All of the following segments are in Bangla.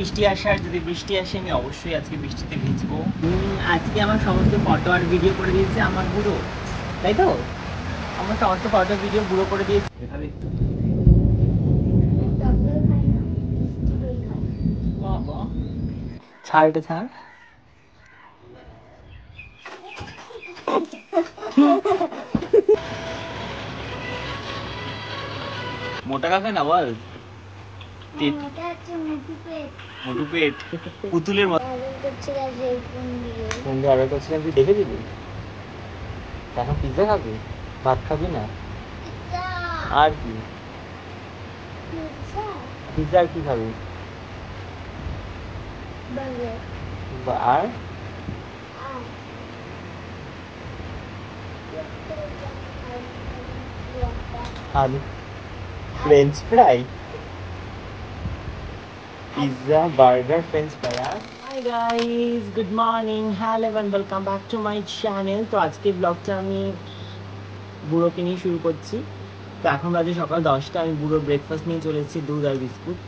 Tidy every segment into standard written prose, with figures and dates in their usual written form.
বৃষ্টি আসার, যদি বৃষ্টি আসে আমি অবশ্যই আজকে বৃষ্টিতে ভিজবো। আজকে আমার সমস্ত ফটো আর ভিডিও করে দিয়েছে আমার বুড়ো, তাই তো? আমার সমস্ত ফটো ভিডিও বুড়ো করে দিয়েছে। ছাড় এটা, ছাড়। মোটা কাকা না বল, মোটু পেট পুতুলের মতো অর্ডার করছিলাম। তুই দেখে দিবি? এখন পিৎজা খাবি, ভাত খাবি না? আর কি পিৎজা আর কি খাবি? আর আর french fry, pizza, burger, french fry. Hi guys, good morning, hello and welcome back to my channel. তো আজকে ব্লগটা আমি বুড়োকে নিয়ে শুরু করছি। তো এখন বাজে সকাল 10টা। আমি বুড়ো ব্রেকফাস্ট নিয়ে চলে এসেছি, দুধ আর বিস্কুট।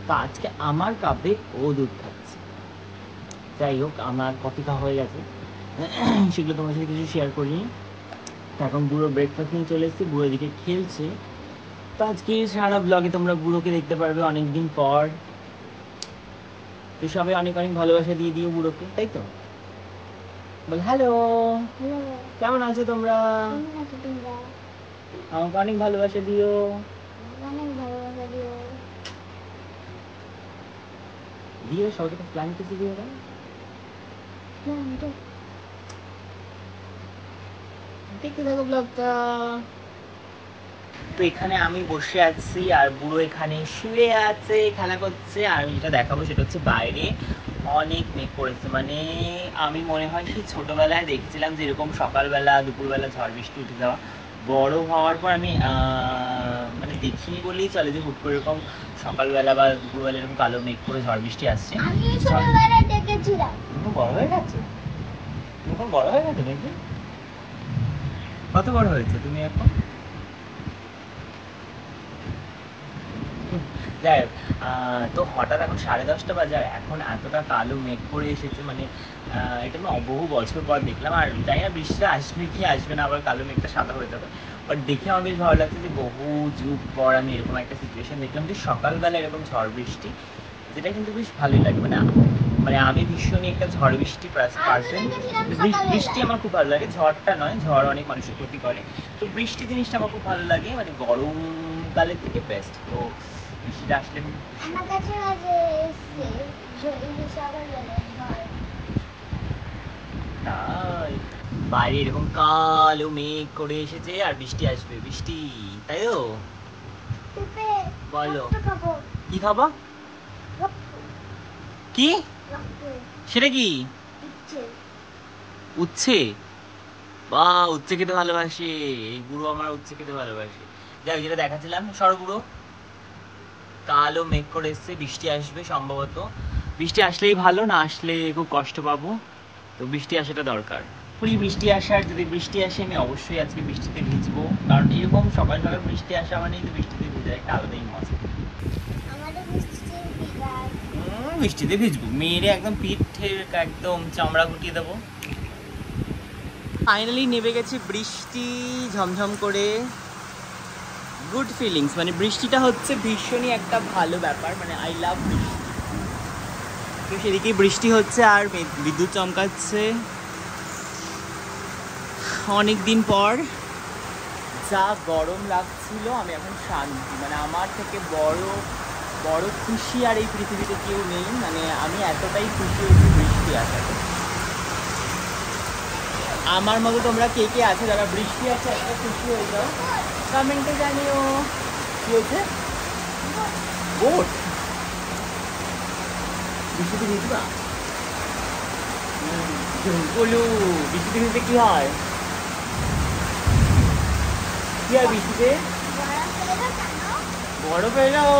তো আজকে আমার কাপে ও দুধ খাচ্ছে। যাই হোক, আমার কফি খাওয়া হয়ে গেছে, সেগুলো তোমার সাথে কিছু শেয়ার করিনি। তো এখন বুড়ো ব্রেকফাস্ট নিয়ে চলে এসেছি, বুড়ো এদিকে খেলছে। তো আজকে সারা ব্লগে তোমরা বুড়োকে দেখতে পারবে অনেকদিন পর। তো সবাই অনেক অনেক ভালোবাসা দিয়ে দিও বুড়োকে, তাই তো? বল হ্যালো। কেমন আছো তোমরা? আমাকে অনেক ভালোবাসা দিও। দিও সবাইকে, প্ল্যান কিছু দিও না। দেখতে থাকো ব্লগটা। তো এখানে আমি বসে আছি আর বুড়ো এখানে শুয়ে আছে, খেলা করছে। আর যেটা দেখাবো সেটা হচ্ছে বাইরে অনেক মেঘ পড়েছে। মানে আমি মনে হয় সেই ছোটবেলায় দেখছিলাম যে এরকম সকালবেলা দুপুরবেলা ঝড় বৃষ্টি উঠে যাওয়া। বড় হওয়ার পর আমি মানে দেখিনি বললেই চলে যে হুট করে এরকম সকালবেলা বা দুপুরবেলা এরকম কালো মেঘ করে ঝড় বৃষ্টি আসছে। বড় হয়ে গেছে, এখন বড় হয়ে গেছে নাকি? কত বড় হয়েছে তুমি এখন? যাই হোক, তো হঠাৎ এখন 10:30 বাজে আর এখন এতটা কালো মেঘ করে এসেছে। মানে এটা আমি বহু বছর পর দেখলাম। আর জানি না বৃষ্টিটা আসবে কি আসবে না, আবার কালো মেঘটা সাদা হয়ে যাবে। বাট দেখে আমার বেশ ভালো লাগছে যে বহু যুগ পর আমি এরকম একটা সিচুয়েশন দেখলাম যে সকালবেলা এরকম ঝড় বৃষ্টি, যেটা কিন্তু বেশ ভালোই লাগে। মানে মানে আমি ভীষণই একটা ঝড় বৃষ্টি পার্সন। বৃষ্টি আমার খুব ভালো লাগে, ঝড়টা নয়, ঝড় অনেক মানুষের ক্ষতি করে। তো বৃষ্টি জিনিসটা আমার খুব ভালো লাগে, মানে গরমকালের থেকে বেস্ট। তো বৃষ্টিটা আসলে বাইরে এরকম কালো মেঘ করে এসেছে আর বৃষ্টি আসবে, বৃষ্টি, তাই তো? বলো কি খাবো? কি সেটা? কি উচ্ছে? বা উচ্ছে খেতে ভালোবাসে এই বুড়ো, আমার উচ্ছে খেতে ভালোবাসে। যাই, যেটা দেখাচ্ছিলাম, সরবুড়ো কালো মেঘ করে এসছে, বৃষ্টি আসবে সম্ভবত। বৃষ্টি আসলেই ভালো, না আসলে খুব কষ্ট পাবো। তো বৃষ্টি আসাটা দরকার। বৃষ্টি আসার, যদি বৃষ্টি আসে আমি অবশ্যই আজকে বৃষ্টিতে ভিজবো। কারণ এরকম সকাল সকাল বৃষ্টি আসা মানেই তো বৃষ্টিতে ভিজে একটা আলাদাই মজা। বৃষ্টিতে ভিজবো, মেয়েরে একদম পিঠের একদম চামড়া গুটিয়ে দেবো। ফাইনালি নেমে গেছে বৃষ্টি ঝমঝম করে। গুড ফিলিংস, মানে বৃষ্টিটা হচ্ছে ভীষণই একটা ভালো ব্যাপার। মানে আই লাভ বৃষ্টি। তো সেদিকেই বৃষ্টি হচ্ছে আর বিদ্যুৎ চমকাচ্ছে অনেক দিন পর। যা গরম লাগছিল, আমি এখন শান্তি। মানে আমার থেকে বড় বড় খুশি আর এই পৃথিবীতে কেউ নেই। মানে আমি এতটাই খুশি হয়েছি বৃষ্টি আসাতে। আমার মতো তোমরা কে কে আছে যারা বৃষ্টি আছে এত খুশি হয়ে যাও, কমেন্টে জানিও। কি হয়েছে? বোট? বৃষ্টিতে ভিজবা? বলু, বৃষ্টিতে ভিজতে কি হয়? কি হয় বৃষ্টিতে? বরফ হয়ে যাও।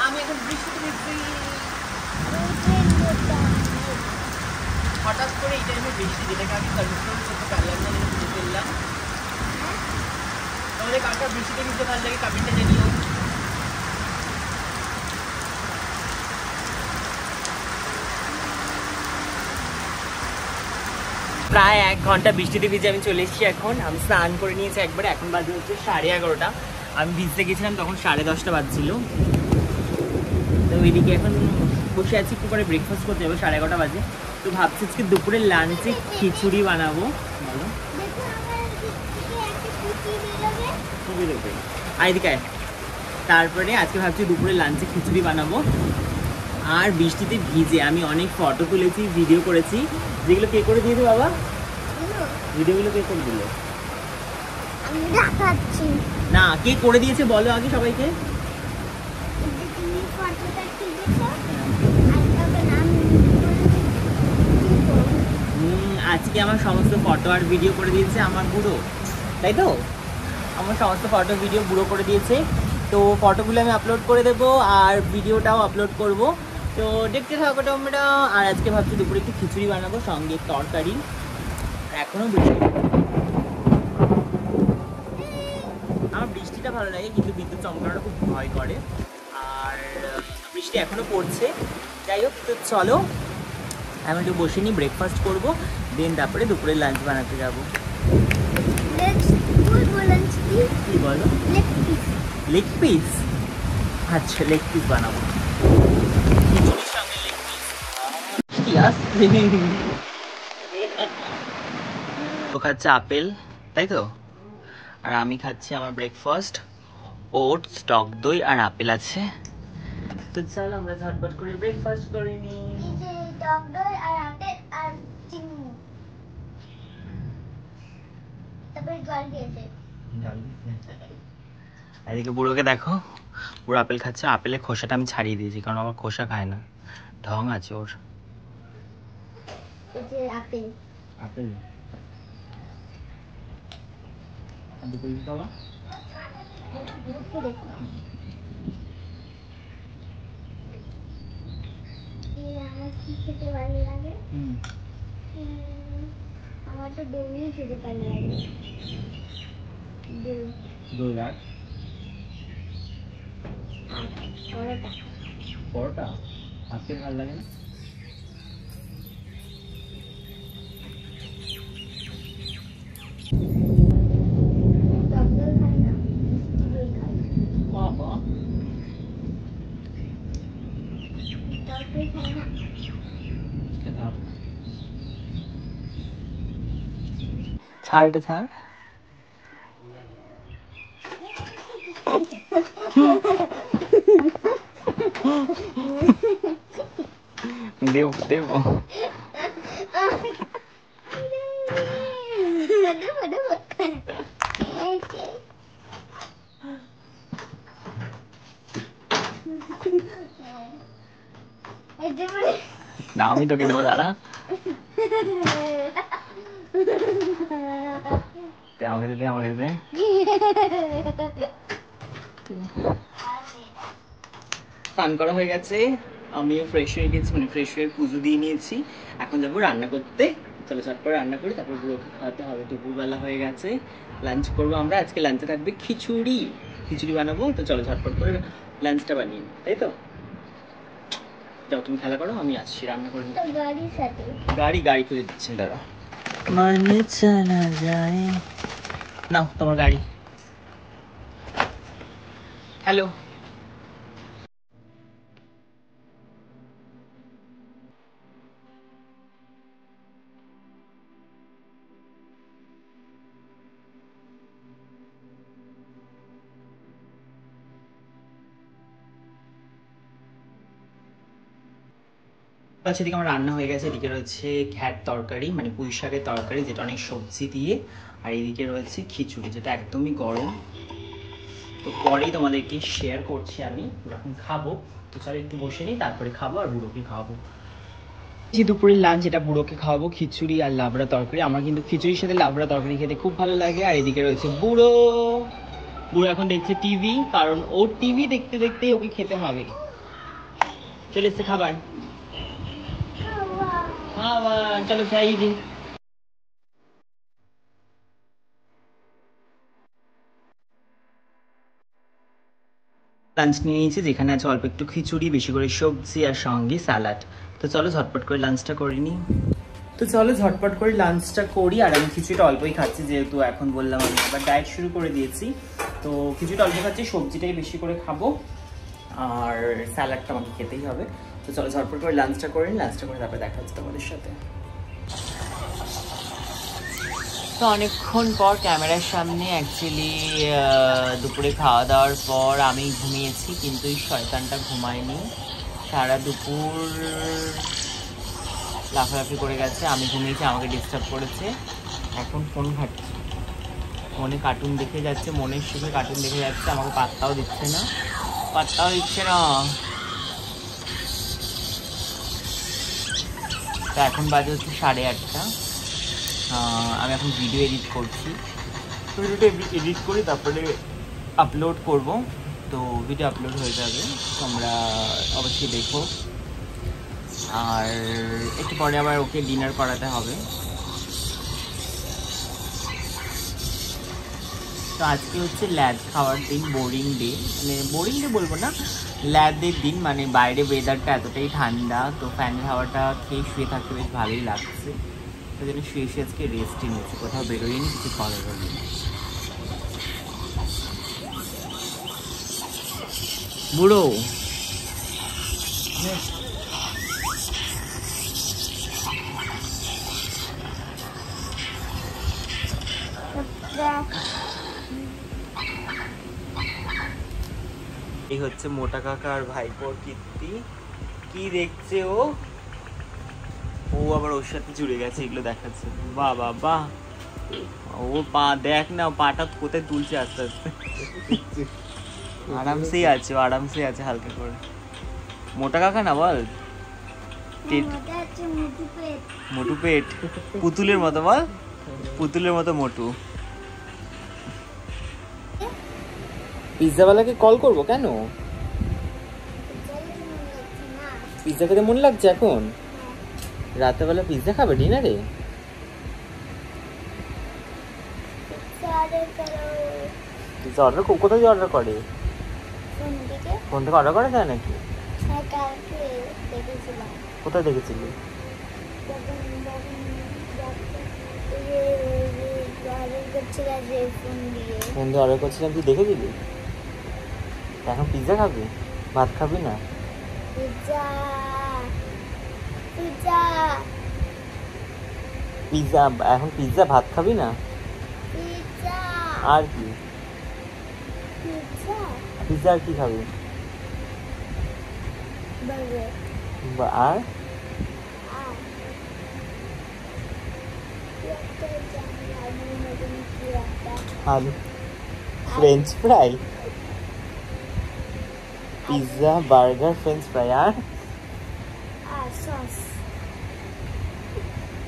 আমি এখন বৃষ্টিতে ভিজছি। হঠাৎ করে এই টাইমে বৃষ্টি, যেটাকে আমি কন্ট্রোল করতে পারলাম না, যেটা বুঝে ফেললাম। তোমাদের কার কার বৃষ্টিতে ভিজতে ভালো লাগে কমেন্টে জানিও। প্রায় 1 ঘন্টা বৃষ্টিতে ভিজে আমি চলে এসেছি। এখন আমি স্নান করে নিয়েছি একবারে। এখন বাজে হচ্ছে 11:30। আমি ভিজতে গেছিলাম তখন 10:30 বাজছিল। তো ওইদিকে এখন বসে আছি, একটু পরে ব্রেকফাস্ট করতে যাবো, 11:30 বাজে। তো ভাবছি আজকে দুপুরে লাঞ্চে খিচুড়ি বানাবো। বলো আইদিকে। তারপরে আজকে ভাবছি দুপুরে লাঞ্চে খিচুড়ি বানাবো। আর বৃষ্টিতে ভিজে আমি অনেক ফটো তুলেছি, ভিডিও করেছি, যেগুলো কে করে দিয়েছে বাবা? ভিডিওগুলো কে করে দিল? না, কে করে দিয়েছে বলো আগে সবাইকে। আজকে আমার সমস্ত ফটো আর ভিডিও করে দিয়েছে আমার বুড়ো, তাই তো? আমার সমস্ত ফটো ভিডিও বুড়ো করে দিয়েছে। তো ফটোগুলো আমি আপলোড করে দেবো আর ভিডিওটাও আপলোড করব। তো দেখতে থাকো তোমরা। আর আজকে ভাবছি দুপুরে একটু খিচুড়ি বানাবো, সঙ্গে তরকারি। এখনো বৃষ্টি, আমার বৃষ্টিটা ভালো লাগে, কিন্তু বিদ্যুৎ চমকানোটা খুব ভয় করে। আর বৃষ্টি এখনো পড়ছে। যাই হোক, তো চলো আমি একটু বসে নিই, ব্রেকফাস্ট করবো, দেন তারপরে দুপুরে লাঞ্চ বানাতে যাবো। কি বলো? Leg piece? আচ্ছা, লেগ পিস বানাবো, খিচুড়ির সঙ্গে লেগ পিস। তো খাচ্ছে আপেল, তাই তো? আর আমি খাচ্ছি আমার ব্রেকফাস্ট, ওটস, টক দই আর আপেল আছে। তো চল আমরা ঝটপট করে ব্রেকফাস্ট করে নিই। টক দই আর আপেল আর চিনি, তারপরে জল দিয়েছে। এদিকে বুড়োকে দেখো, বুড়ো আপেল খাচ্ছে। আপেলের খোসাটা আমি ছাড়িয়ে দিয়েছি, কারণ আমার খোসা খায় না, ঢং আছে ওর। আপেল আপেল বাবা, আমার কি খেতে ভালো লাগে? আমার তো দই খেতে ভালো লাগে। দই আর পরোটা। পরোটা আজকে ভালো লাগে না? ছাড় এটা, ছাড়। দেব দেব না, আমি তোকে দেবো। দাঁড়া, আমাকে দিতে, আমাকে দিতে। স্নান করা হয়ে গেছে, আমিও ফ্রেশ হয়ে গেছি, মানে ফ্রেশ হয়ে পুজো দিয়ে নিয়েছি। এখন যাবো রান্না করতে। চলো চট করে রান্না করি, তারপর বুড়োকে খাওয়াতে হবে। দুপুরবেলা হয়ে গেছে, লাঞ্চ করবো আমরা। আজকে লাঞ্চে থাকবে খিচুড়ি, খিচুড়ি বানাবো। তো চলো ঝটপট করে লাঞ্চটা বানিয়ে, তাই তো? যাও তুমি খেলা করো, আমি আসছি রান্না করে। গাড়ির সাথে গাড়ি গাড়ি খুঁজে দিচ্ছেন, দাঁড়া। মানে চলা যায়, নাও তোমার গাড়ি। হ্যালো। আচ্ছা, এদিকে আমার রান্না হয়ে গেছে। এদিকে রয়েছে ঘ্যাট তরকারি, মানে পুঁই শাকের তরকারি, যেটা অনেক সবজি দিয়ে। আর এদিকে রয়েছে খিচুড়ি, যেটা একদমই গরম। তো পরেই তোমাদেরকে শেয়ার করছি আমি যখন খাবো। তো চলো একটু বসে নিই, তারপরে খাবো আর বুড়োকে খাওয়াবো। যে দুপুরের লাঞ্চ, এটা বুড়োকে খাওয়াবো, খিচুড়ি আর লাবড়া তরকারি। আমার কিন্তু খিচুড়ির সাথে লাবড়া তরকারি খেতে খুব ভালো লাগে। আর এদিকে রয়েছে বুড়ো, বুড়ো এখন দেখছে টিভি, কারণ ও টিভি দেখতে দেখতেই ওকে খেতে হবে। চলে এসছে খাবার, খাবার চলো খাইয়ে দিই। লাঞ্চ নিয়ে নিয়েছি, যেখানে আছে অল্প একটু খিচুড়ি, বেশি করে সবজি আর সঙ্গে স্যালাড। তো চলো ঝটপট করে লাঞ্চটা করে নিই। তো চলো ঝটপট করে লাঞ্চটা করি। আর আমি কিছুটা অল্পই খাচ্ছি, যেহেতু এখন বললাম আমি আবার ডায়েট শুরু করে দিয়েছি, তো কিছুটা অল্প খাচ্ছি, সবজিটাই বেশি করে খাবো আর স্যালাডটা আমাকে খেতেই হবে। তো চলো ঝটপট করে লাঞ্চটা করে নিই, লাঞ্চটা করে তারপরে দেখা হচ্ছে তোমাদের সাথে। তো অনেকক্ষণ পর ক্যামেরার সামনে, অ্যাকচুয়ালি দুপুরে খাওয়া দাওয়ার পর আমি ঘুমিয়েছি, কিন্তু এই শয়তানটা ঘুমায়নি, সারা দুপুর লাফালাফি করে গেছে। আমি ঘুমিয়েছি, আমাকে ডিস্টার্ব করেছে। এখন ফোন ঘাটছি, মনে কার্টুন দেখে যাচ্ছে, মনের সুখে কার্টুন দেখে যাচ্ছে, আমাকে পাত্তাও দিচ্ছে না। তো এখন বাজে হচ্ছে 8:30। আমি এখন ভিডিও এডিট করছি, ভিডিওটা এডিট করি তারপরে আপলোড করব। তো ভিডিও আপলোড হয়ে যাবে, তোমরা অবশ্যই দেখো। আর একটু পরে আবার ওকে ডিনার করাতে হবে। তো আজকে হচ্ছে ল্যাদ খাওয়ার দিন, বোরিং ডে, মানে বোরিং ডে বলবো না, ল্যাদের দিন। মানে বাইরে ওয়েদারটা এতটাই ঠান্ডা, তো ফ্যানের হাওয়াটা খেয়ে শুয়ে থাকতে বেশ ভালোই লাগছে। ওই জন্য শুয়ে শুয়ে আজকে রেস্টই নিচ্ছি, কোথাও বেরোয়নি, কিছু করার নেই। বুড়ো এই হচ্ছে মোটা কাকা আর ভাইপোর কীর্তি। কি দেখছে ও আবার ওর সাথে জুড়ে গেছে, এগুলো দেখাচ্ছে। বাহ বাহ বাহ, ও পা দেখ না, পাটা কোথায় তুলছে আস্তে আস্তে। আরামসেই আছে, আরামসেই আছে হালকা করে। মোটা কাকা না বল, মোটু পেট, পুতুলের মতো বল, পুতুলের মতো মোটু। পিৎজাওয়ালাকে কল করবো কেন? পিৎজা খেতে মন লাগছে এখন? রাতেবেলা পিৎজা খাবে ডিনারে? পিৎজা অর্ডার কোথায় অর্ডার করে? ফোন থেকে অর্ডার করা যায় নাকি? কোথায় দেখেছিলি? ফোন দিয়ে অর্ডার করছিলাম, তুই দেখেছিলি? এখন পিৎজা খাবি, ভাত খাবি না? পিৎজা এখন পিৎজা, ভাত খাবি না? আর কি পিৎজা আর কি খাবি? আর আলু french fry, pizza burger french fry আর সস।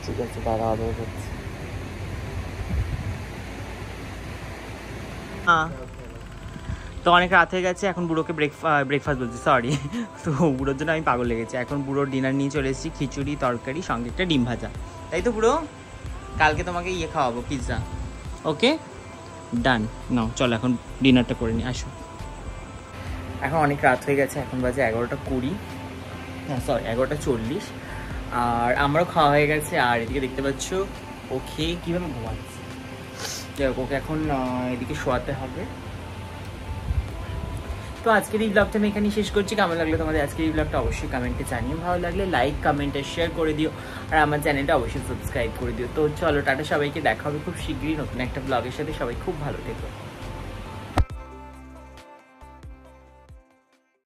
ঠিক আছে, তারা অর্ডার করছি। তো অনেক রাত হয়ে গেছে, এখন বুড়োকে ব্রেকফাস্ট বলছি, সরি। তো বুড়োর জন্য আমি পাগল লেগেছি। এখন বুড়োর ডিনার নিয়ে চলে এসেছি, খিচুড়ি তরকারি সঙ্গে একটা ডিম ভাজা, তাই তো বুড়ো? কালকে তোমাকে খাওয়াবো পিৎজা, ওকে ডান। নাও চলো এখন ডিনারটা করে নিই, আসো। এখন অনেক রাত হয়ে গেছে, এখন বাজে 11:20, হ্যাঁ সরি 11:40। আর আমারও খাওয়া হয়ে গেছে। আর এদিকে দেখতে পাচ্ছ ও খেয়ে কীভাবে ঘুমাচ্ছে। যাই হোক, ওকে এখন এদিকে শোয়াতে হবে। তো আজকের এই ব্লগটা আমি এখানেই শেষ করছি। কেমন লাগলো তোমাদের আজকের এই ব্লগটা অবশ্যই কমেন্টে জানিও। ভালো লাগলে লাইক কমেন্ট আর শেয়ার করে দিও, আর আমার চ্যানেলটা অবশ্যই সাবস্ক্রাইব করে দিও। তো চলো টাটা, সবাইকে দেখা হবে খুব শীঘ্রই নতুন একটা ব্লগের সাথে। সবাই খুব ভালো থেকো।